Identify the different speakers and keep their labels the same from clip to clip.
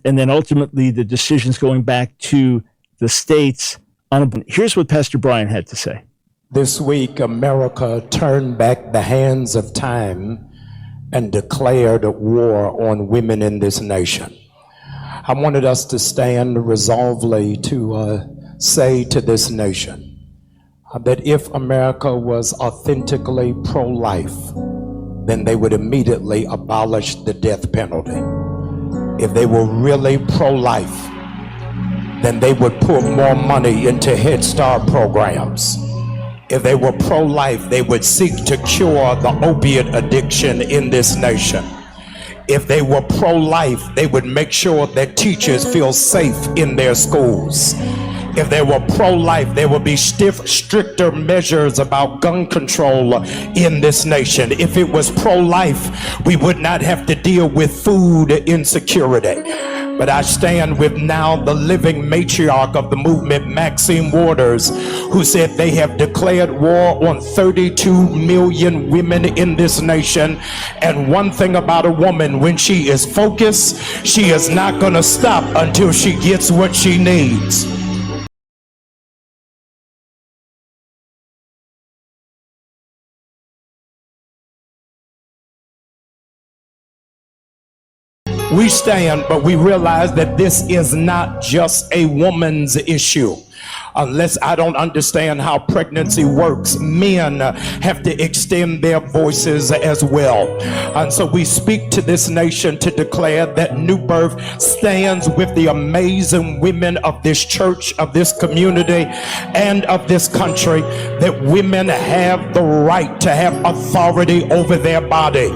Speaker 1: and then ultimately the decisions going back to the states. Here's what Pastor Brian had to say.
Speaker 2: This week, America turned back the hands of time and declared war on women in this nation. I wanted us to stand resolutely to say to this nation that if America was authentically pro-life, then they would immediately abolish the death penalty. If they were really pro-life, then they would put more money into Head Start programs. If they were pro-life, they would seek to cure the opiate addiction in this nation. If they were pro-life, they would make sure that teachers feel safe in their schools. If they were pro-life, there would be stricter measures about gun control in this nation. If it was pro-life, we would not have to deal with food insecurity. But I stand with now the living matriarch of the movement, Maxine Waters, who said they have declared war on 32 million women in this nation. And one thing about a woman, when she is focused, she is not going to stop until she gets what she needs. We stand, but we realize that this is not just a woman's issue. Unless I don't understand how pregnancy works, men have to extend their voices as well. And so we speak to this nation to declare that New Birth stands with the amazing women of this church, of this community, and of this country, that women have the right to have authority over their body.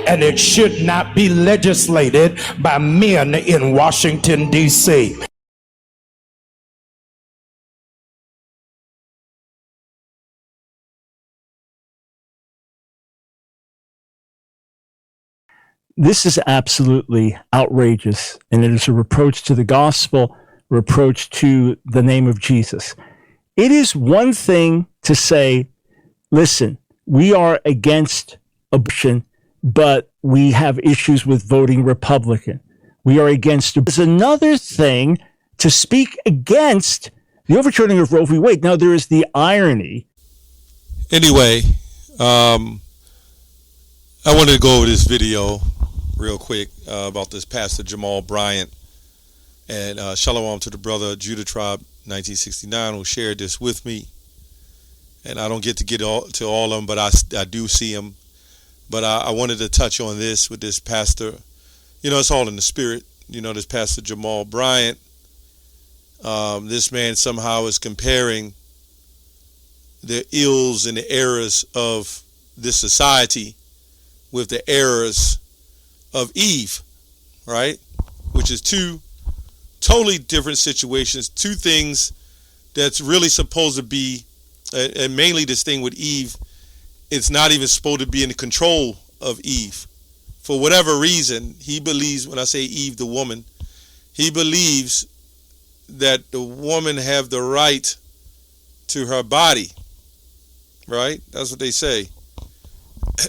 Speaker 2: And it should not be legislated by men in Washington, D.C.
Speaker 1: This is absolutely outrageous, and it is a reproach to the gospel, reproach to the name of Jesus. It is one thing to say, listen, we are against abortion, but we have issues with voting Republican. We are against it. There's another thing to speak against the overturning of Roe v. Wade. Now, there is the irony.
Speaker 3: Anyway, I wanted to go over this video real quick about this Pastor Jamal Bryant, and shalom to the brother Judah Tribe 1969 who shared this with me. And I don't get to all of them, but I do see them. But I wanted to touch on this with this pastor. You know, it's all in the spirit. You know, this Pastor Jamal Bryant, this man somehow is comparing the ills and the errors of this society with the errors of Eve, right? Which is two totally different situations, two things that's really supposed to be, and mainly this thing with Eve, it's not even supposed to be in the control of Eve. For whatever reason, he believes, when I say Eve, the woman, he believes that the woman have the right to her body, right? That's what they say.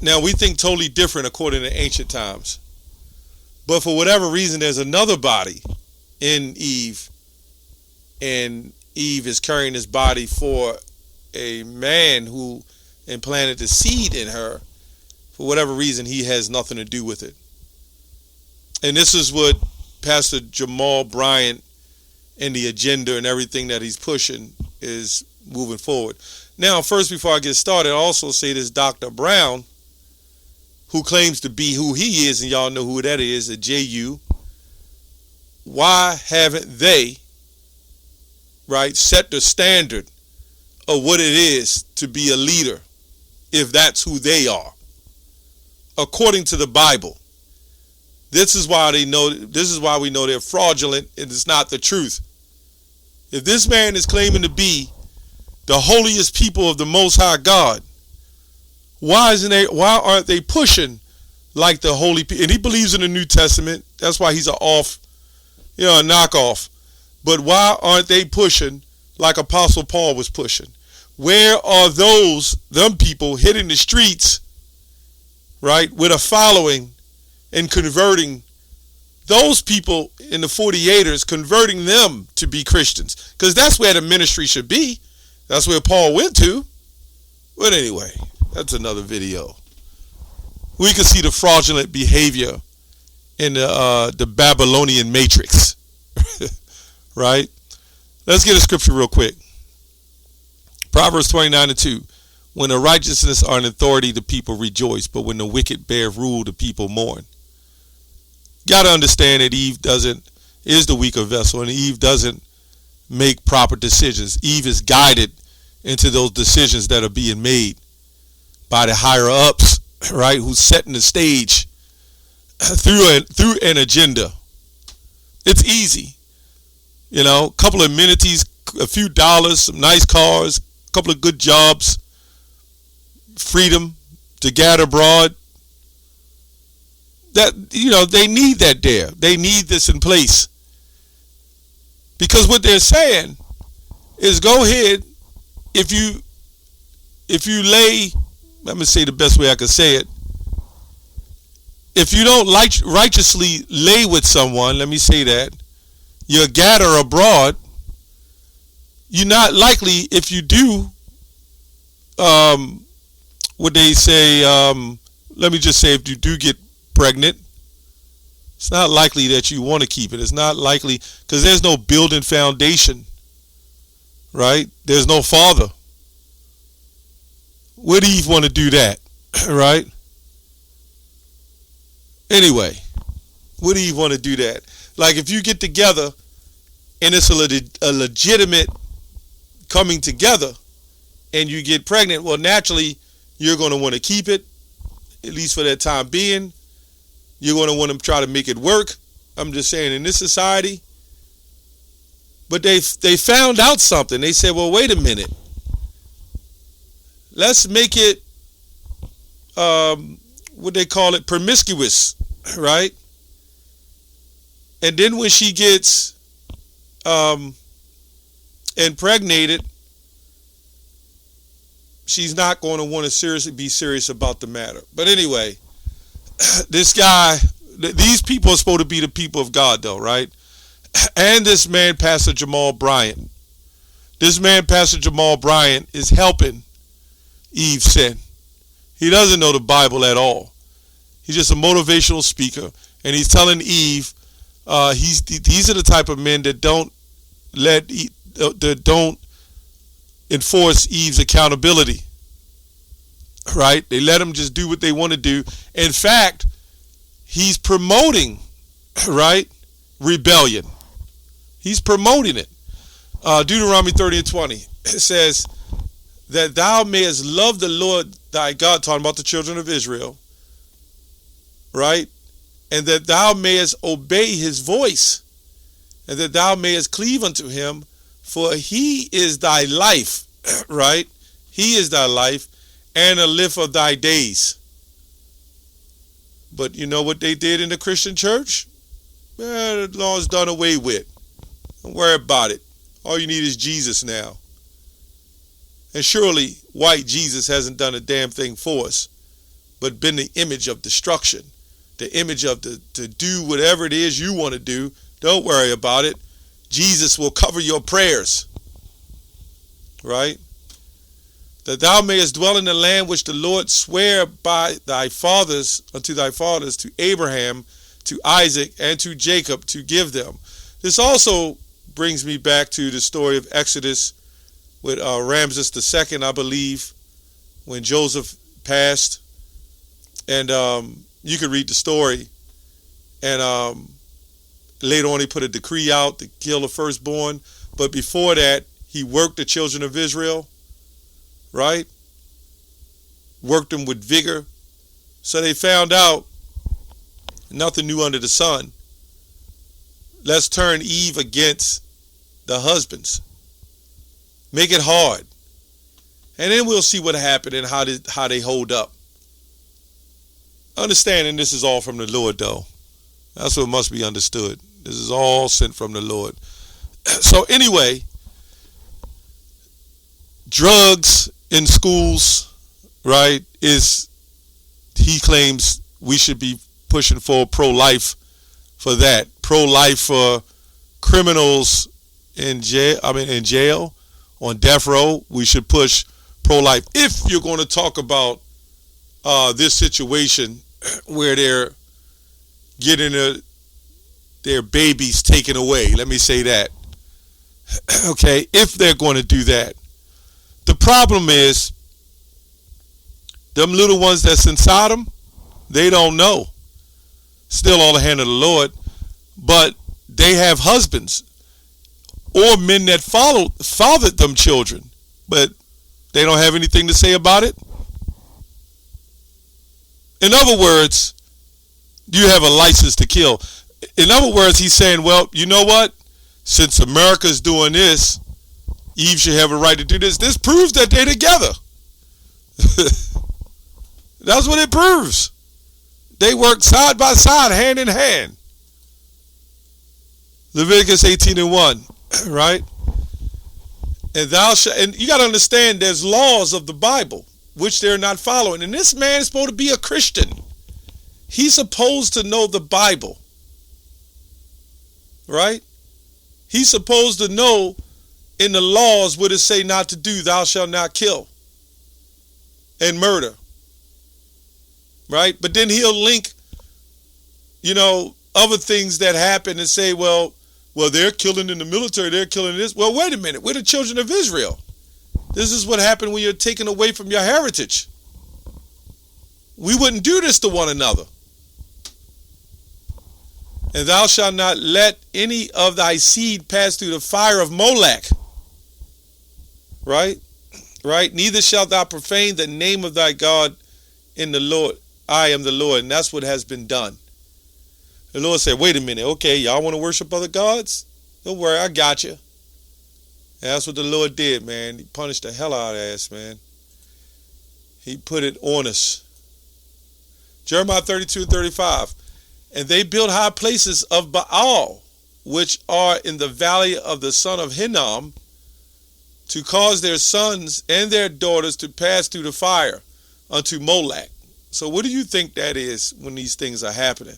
Speaker 3: Now, we think totally different according to ancient times. But for whatever reason, there's another body in Eve, and Eve is carrying this body for a man who implanted the seed in her. For whatever reason, he has nothing to do with it. And this is what Pastor Jamal Bryant and the agenda and everything that he's pushing is moving forward. Now, first, before I get started, I also say this Dr. Brown, who claims to be who he is, and y'all know who that is, a JU. Why haven't they, right, set the standard of what it is to be a leader, if that's who they are, according to the Bible? This is why we know they're fraudulent, and it's not the truth. If this man is claiming to be the holiest people of the Most High God, why aren't they pushing like the holy people? And he believes in the New Testament. That's why he's a knockoff. But why aren't they pushing like Apostle Paul was pushing? Where are them people hitting the streets, right, with a following and converting those people in the 48ers, converting them to be Christians, because that's where the ministry should be. That's where Paul went to. But anyway, that's another video. We can see the fraudulent behavior in the Babylonian matrix. Right? Let's get a scripture real quick. Proverbs 29:2. When the righteousness are in authority, the people rejoice, but when the wicked bear rule, the people mourn. Got to understand that Eve is the weaker vessel, and Eve doesn't make proper decisions. Eve is guided into those decisions that are being made by the higher ups, right? Who's setting the stage through an agenda. It's easy, a couple of amenities, a few dollars, some nice cars, a couple of good jobs, freedom to gather abroad. That they need that there. They need this in place, because what they're saying is, go ahead, if you lay, let me say the best way I can say it, if you don't righteously lay with someone, let me say that, you gather abroad, you're not likely, if you do, what they say, let me just say, if you do get pregnant, it's not likely that you want to keep it. It's not likely, because there's no building foundation, right? There's no father. Would Eve want to do that, right? Anyway, would Eve want to do that? Like, if you get together and it's a legitimate coming together and you get pregnant, well, naturally, you're going to want to keep it, at least for that time being. You're going to want to try to make it work. I'm just saying, in this society. But they found out something. They said, well, wait a minute. Let's make it, what they call it, promiscuous, right? And then when she gets impregnated, she's not going to want to be serious about the matter. But anyway, this guy, these people are supposed to be the people of God, though, right? And this man, Pastor Jamal Bryant. This man, Pastor Jamal Bryant, is helping Eve sin. He doesn't know the Bible at all. He's just a motivational speaker, and he's telling Eve, these are the type of men that don't enforce Eve's accountability, right? They let them just do what they want to do. In fact, he's promoting, right, rebellion. He's promoting it. Deuteronomy 30:20, it says that thou mayest love the Lord thy God, talking about the children of Israel, right? And that thou mayest obey his voice, and that thou mayest cleave unto him, for he is thy life, right? He is thy life, and a lift of thy days. But you know what they did in the Christian church? The law is done away with. Don't worry about it. All you need is Jesus now. And surely white Jesus hasn't done a damn thing for us, but been the image of destruction, the image of to do whatever it is you want to do. Don't worry about it. Jesus will cover your prayers, right? That thou mayest dwell in the land which the Lord sware by thy fathers, unto thy fathers, to Abraham, to Isaac, and to Jacob, to give them. This also brings me back to the story of Exodus with Ramses II, I believe, when Joseph passed. And you could read the story. And later on, he put a decree out to kill the firstborn. But before that, he worked the children of Israel, right? Worked them with vigor. So they found out nothing new under the sun. Let's turn Eve against the husbands. Make it hard. And then we'll see what happened and how they hold up. Understanding this is all from the Lord, though. That's what must be understood. This is all sent from the Lord. So anyway, drugs in schools, right, he claims we should be pushing for pro-life for that. Pro-life for criminals in jail, on death row. We should push pro-life. If you're going to talk about this situation where they're getting their babies taken away, let me say that. Okay, if they're going to do that. The problem is, them little ones that's inside them, they don't know. Still all the hand of the Lord. But they have husbands or men that fathered them children, but they don't have anything to say about it. In other words, you have a license to kill. In other words, he's saying, well, you know what? Since America's doing this, Eve should have a right to do this. This proves that they're together. That's what it proves. They work side by side, hand in hand. Leviticus 18:1, right? And you got to understand, there's laws of the Bible which they're not following. And this man is supposed to be a Christian. He's supposed to know the Bible, right? He's supposed to know in the laws what it say not to do. Thou shalt not kill and murder, right? But then he'll link, other things that happen and say, well, they're killing in the military, they're killing this. Well, wait a minute, we're the children of Israel. This is what happened when you're taken away from your heritage. We wouldn't do this to one another. And thou shalt not let any of thy seed pass through the fire of Molech. Right? Neither shalt thou profane the name of thy God in the Lord. I am the Lord. And that's what has been done. The Lord said, wait a minute. Okay, y'all want to worship other gods? Don't worry, I got you. And that's what the Lord did, man. He punished the hell out of us, man. He put it on us. Jeremiah 32:35. And they built high places of Baal, which are in the valley of the son of Hinnom, to cause their sons and their daughters to pass through the fire unto Molech. So what do you think that is when these things are happening?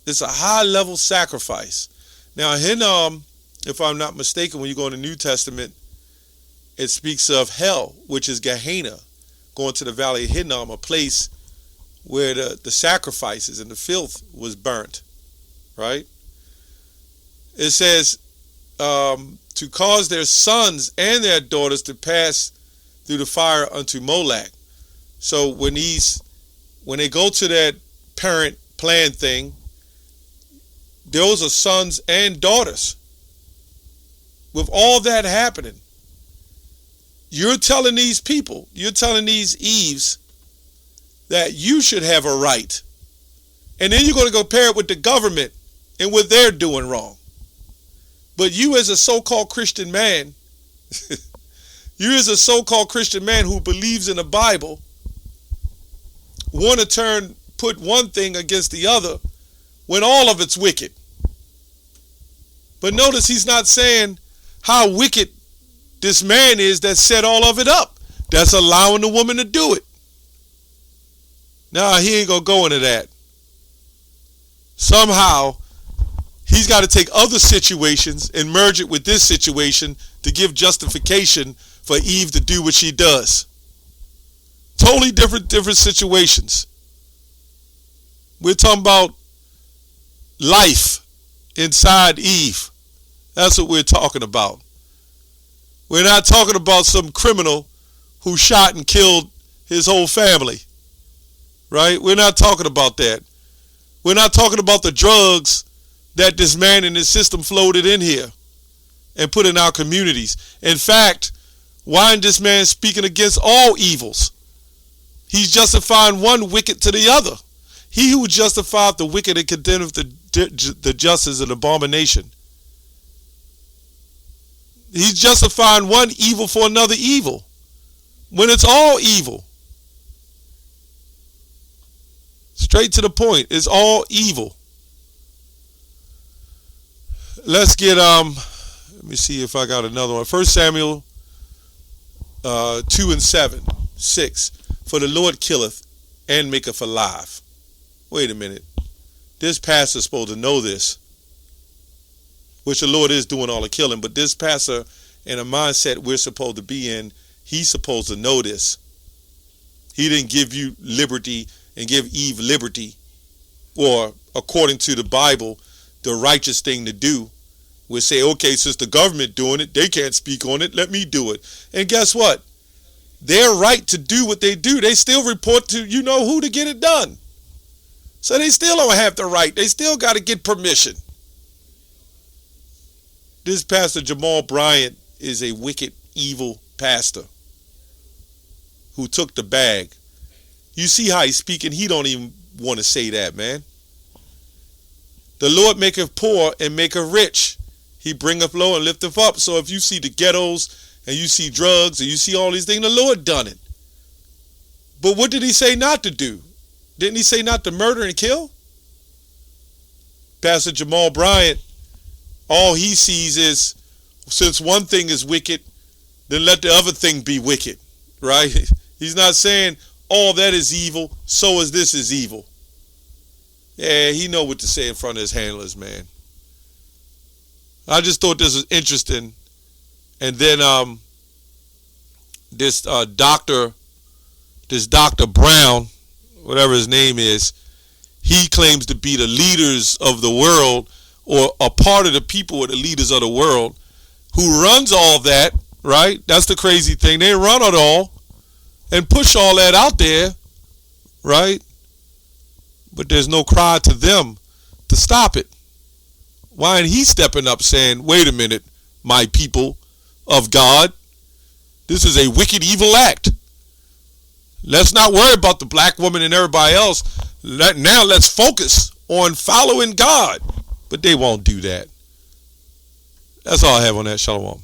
Speaker 3: It's a high-level sacrifice. Now, Hinnom, if I'm not mistaken, when you go in the New Testament, it speaks of hell, which is Gehenna, going to the valley of Hinnom, a place where the sacrifices and the filth was burnt, right? It says to cause their sons and their daughters to pass through the fire unto Molech. So when they go to that parent plan thing, those are sons and daughters. With all that happening, you're telling these people, you're telling these Eves that you should have a right. And then you're going to compare it with the government and what they're doing wrong. But you as a so-called Christian man, you as a so-called Christian man who believes in the Bible, want to put one thing against the other when all of it's wicked. But notice he's not saying how wicked this man is that set all of it up. That's allowing the woman to do it. Nah, he ain't going to go into that. Somehow, he's got to take other situations and merge it with this situation to give justification for Eve to do what she does. Totally different situations. We're talking about life inside Eve. That's what we're talking about. We're not talking about some criminal who shot and killed his whole family. Right? We're not talking about that. We're not talking about the drugs that this man and his system floated in here and put in our communities. In fact, why isn't this man speaking against all evils? He's justifying one wicked to the other. He who justified the wicked and condemneth the just is an abomination. He's justifying one evil for another evil when it's all evil. Straight to the point. It's all evil. Let's get let me see if I got another one. 1 Samuel 2:7, 6. For the Lord killeth and maketh alive. Wait a minute. this pastor's supposed to know this, which the Lord is doing all the killing, but this pastor, in a mindset we're supposed to be in, he's supposed to know this. He didn't give you liberty and give Eve liberty, or according to the Bible, the righteous thing to do would say, okay, since the government doing it, they can't speak on it, let me do it. And guess what? Their right to do what they do, they still report to you know who to get it done. So they still don't have the right. They still got to get permission. This Pastor Jamal Bryant is a wicked, evil pastor who took the bag. You see how he's speaking? He don't even want to say that, man. The Lord maketh poor and maketh rich. He bringeth low and lifteth up. So if you see the ghettos and you see drugs and you see all these things, the Lord done it. But what did he say not to do? Didn't he say not to murder and kill? Pastor Jamal Bryant, all he sees is, since one thing is wicked, then let the other thing be wicked, right? He's not saying all that is evil, so is this is evil. Yeah, he know what to say in front of his handlers, man. I just thought this was interesting. And then this Dr. Brown, whatever his name is, he claims to be the leaders of the world, or a part of the people or the leaders of the world, who runs all that, right? That's the crazy thing. They run it all and push all that out there, right? But there's no cry to them to stop it. Why ain't he stepping up saying, wait a minute, my people of God, this is a wicked, evil act. Let's not worry about the black woman and everybody else. Now let's focus on following God. But they won't do that. That's all I have on that. Shalom.